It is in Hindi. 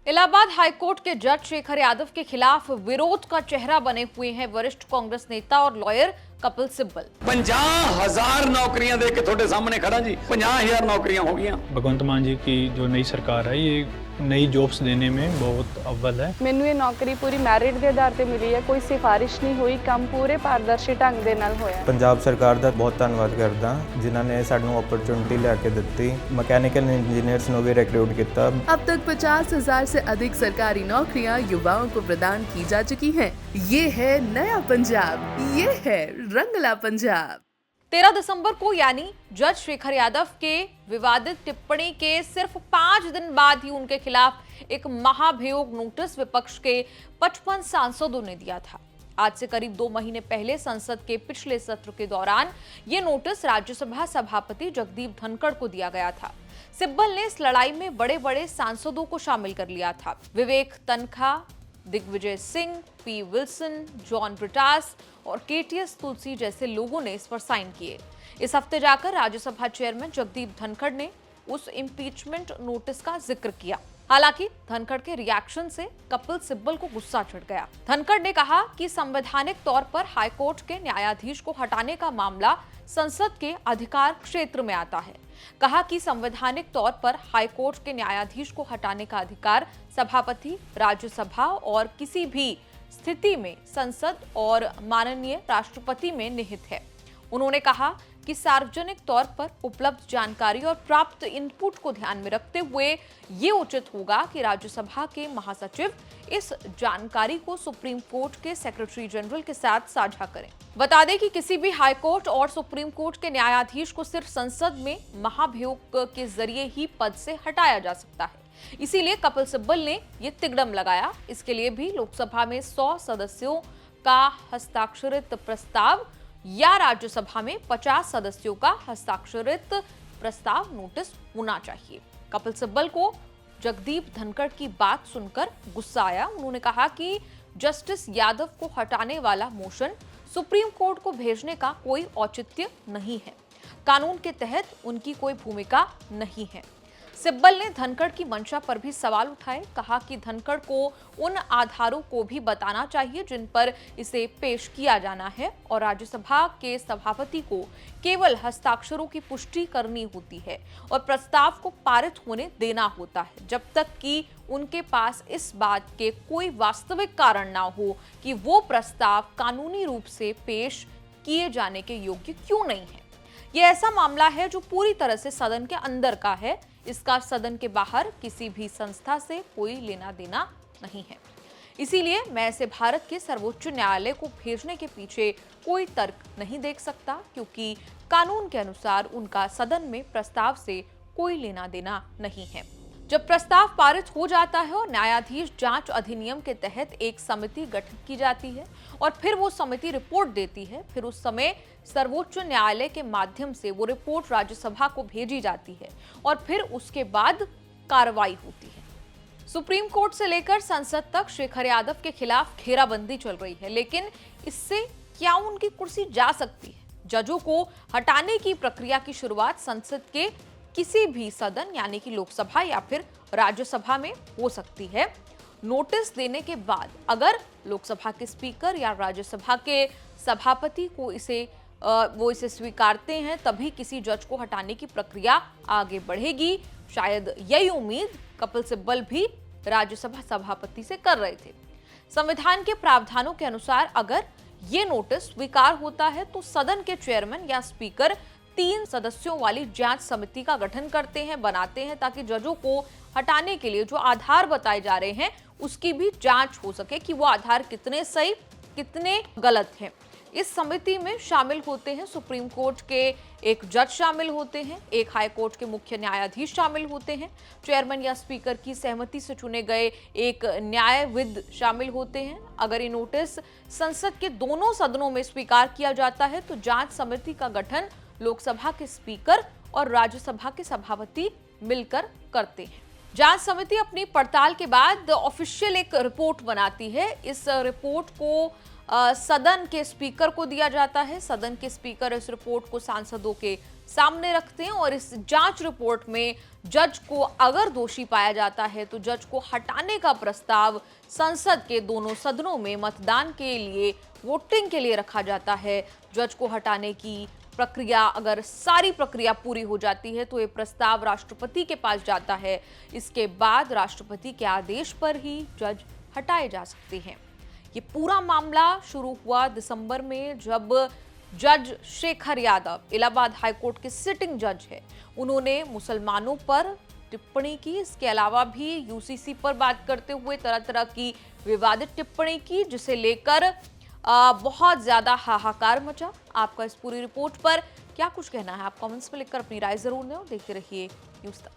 इलाहाबाद हाईकोर्ट के जज शेखर यादव के खिलाफ विरोध का चेहरा बने हुए हैं वरिष्ठ कांग्रेस नेता और लॉयर कपिल सिब्बल। 50,000 नौकरियां दे के थोड़े सामने खड़ा जी, 50,000 नौकरियां हो गई। भगवंत मान जी की जो नई सरकार है ये नई जॉब्स देने में बहुत अव्वल है। मैनू ये नौकरी पूरी मैरिट के आधार पर मिली है, कोई सिफारिश नहीं हुई, काम पूरे पारदर्शी ढंग ਦੇ ਨਾਲ ਹੋਇਆ। पंजाब सरकार ਦਾ बहुत ਧੰਨਵਾਦ करदा जिन्हां ने सानू अपॉर्चुनिटी लेके ਦਿੱਤੀ। मैकेनिकल इंजीनियर्स ਨੂੰ भी रिक्रूट किया। अब तक 50,000 से अधिक सरकारी नौकरियां युवाओं को प्रदान की जा चुकी हैं। ये है नया पंजाब, ये है रंगला पंजाब। 13 दिसंबर को यानी जज शेखर यादव के विवादित टिप्पणी के सिर्फ 5 दिन बाद ही उनके खिलाफ एक महाभियोग नोटिस विपक्ष के 55 सांसदों ने दिया था। आज से करीब 2 महीने पहले संसद के पिछले सत्र के दौरान ये नोटिस राज्यसभा सभापति जगदीप धनखड़ को दिया गया था। सिब्बल ने इस लड़ाई में बड़े बड़े सांसदों को शामिल कर लिया था। विवेक तनखा, दिग्विजय सिंह, पी विल्सन, जॉन ब्रिटास और केटीएस तुलसी जैसे लोगों ने इस पर साइन किए। इस हफ्ते जाकर राज्यसभा चेयरमैन जगदीप धनखड़ ने उस इम्पीचमेंट नोटिस का जिक्र किया। हालांकि धनखड़ के रिएक्शन से कपिल सिब्बल को गुस्सा चढ़ गया। धनखड़ ने कहा कि संवैधानिक तौर पर हाईकोर्ट के न्यायाधीश को हटाने का मामला संसद के अधिकार क्षेत्र में आता है। कहा कि संवैधानिक तौर पर हाईकोर्ट के न्यायाधीश को हटाने का अधिकार सभापति, राज्यसभा और किसी भी स्थिति में संसद और माननीय राष्ट्रपति में निहित है। उन्होंने कहा कि सार्वजनिक तौर पर उपलब्ध जानकारी और प्राप्त इनपुट को ध्यान में रखते हुए ये उचित होगा कि राज्यसभा के महासचिव इस जानकारी को सुप्रीम कोर्ट के सेक्रेटरी जनरल के साथ साझा करें। बता दें कि किसी भी हाई कोर्ट और सुप्रीम कोर्ट के न्यायाधीश को सिर्फ संसद में महाभियोग के जरिए ही पद से हटाया जा सकता है। इसीलिए कपिल सिब्बल ने ये तिगड़म लगाया। इसके लिए भी लोकसभा में 100 सदस्यों का हस्ताक्षरित प्रस्ताव या राज्यसभा में 50 सदस्यों का हस्ताक्षरित प्रस्ताव नोटिस होना चाहिए। कपिल सिब्बल को जगदीप धनखड़ की बात सुनकर गुस्सा आया। उन्होंने कहा कि जस्टिस यादव को हटाने वाला मोशन सुप्रीम कोर्ट को भेजने का कोई औचित्य नहीं है। कानून के तहत उनकी कोई भूमिका नहीं है। सिब्बल ने धनखड़ की मंशा पर भी सवाल उठाए। कहा कि धनखड़ को उन आधारों को भी बताना चाहिए जिन पर इसे पेश किया जाना है और राज्यसभा के सभापति को केवल हस्ताक्षरों की पुष्टि करनी होती है और प्रस्ताव को पारित होने देना होता है, जब तक कि उनके पास इस बात के कोई वास्तविक कारण ना हो कि वो प्रस्ताव कानूनी रूप से पेश किए जाने के योग्य क्यों नहीं है। ये ऐसा मामला है जो पूरी तरह से सदन के अंदर का है। इसका सदन के बाहर किसी भी संस्था से कोई लेना देना नहीं है। इसीलिए मैं इसे भारत के सर्वोच्च न्यायालय को भेजने के पीछे कोई तर्क नहीं देख सकता, क्योंकि कानून के अनुसार उनका सदन में प्रस्ताव से कोई लेना देना नहीं है। जब प्रस्ताव पारित हो जाता है और न्यायाधीश जांच अधिनियम के तहत एक समिति गठित की जाती है और फिर वो समिति रिपोर्ट देती है, फिर उस समय सर्वोच्च न्यायालय के माध्यम से वो रिपोर्ट राज्यसभा को भेजी जाती है और फिर उसके बाद कार्रवाई होती है। सुप्रीम कोर्ट से लेकर संसद तक शेखर यादव के खिलाफ घेराबंदी चल रही है, लेकिन इससे क्या उनकी कुर्सी जा सकती है? जजों को हटाने की प्रक्रिया की शुरुआत संसद के किसी भी सदन यानी कि लोकसभा या फिर राज्यसभा में हो सकती है। नोटिस देने के बाद अगर लोकसभा के स्पीकर या राज्यसभा के सभापति को वो इसे स्वीकारते हैं, तभी किसी जज को हटाने की प्रक्रिया आगे बढ़ेगी। शायद यही उम्मीद कपिल सिब्बल भी राज्यसभा सभापति से कर रहे थे। संविधान के प्रावधानों के अनुसार अगर ये नोटिस स्वीकार होता है तो सदन के चेयरमैन या स्पीकर 3 सदस्यों वाली जांच समिति का गठन करते हैं, बनाते हैं, ताकि जजों को हटाने के लिए जो आधार बताए जा रहे हैं उसकी भी जांच हो सके कि वो आधार कितने सही कितने गलत हैं। इस समिति में शामिल होते हैं सुप्रीम कोर्ट के एक जज शामिल होते हैं, एक हाई कोर्ट के मुख्य न्यायाधीश शामिल होते हैं, चेयरमैन या स्पीकर की सहमति से चुने गए एक न्यायविद शामिल होते हैं। अगर ये नोटिस संसद के दोनों सदनों में स्वीकार किया जाता है तो जांच समिति का गठन लोकसभा के स्पीकर और राज्यसभा के सभापति मिलकर करते हैं। जांच समिति अपनी पड़ताल के बाद ऑफिशियल एक रिपोर्ट बनाती है। इस रिपोर्ट को सदन के स्पीकर को दिया जाता है। सदन के स्पीकर इस रिपोर्ट को सांसदों के सामने रखते हैं और इस जांच रिपोर्ट में जज को अगर दोषी पाया जाता है तो जज को हटाने का प्रस्ताव संसद के दोनों सदनों में मतदान के लिए, वोटिंग के लिए रखा जाता है। जज को हटाने की प्रक्रिया, अगर सारी प्रक्रिया पूरी हो जाती है तो ये प्रस्ताव राष्ट्रपति के पास जाता है। इसके बाद राष्ट्रपति के आदेश पर ही जज हटाए जा सकते हैं। ये पूरा मामला शुरू हुआ दिसंबर में, जब जज शेखर यादव, इलाहाबाद हाईकोर्ट के सिटिंग जज है, उन्होंने मुसलमानों पर टिप्पणी की। इसके अलावा भी यूसीसी पर बात करते हुए तरह तरह की विवादित टिप्पणी की, जिसे लेकर बहुत ज्यादा हाहाकार मचा। आपका इस पूरी रिपोर्ट पर क्या कुछ कहना है? आप कमेंट्स में लिखकर अपनी राय जरूर दें और देखते रहिए न्यूज़ तक।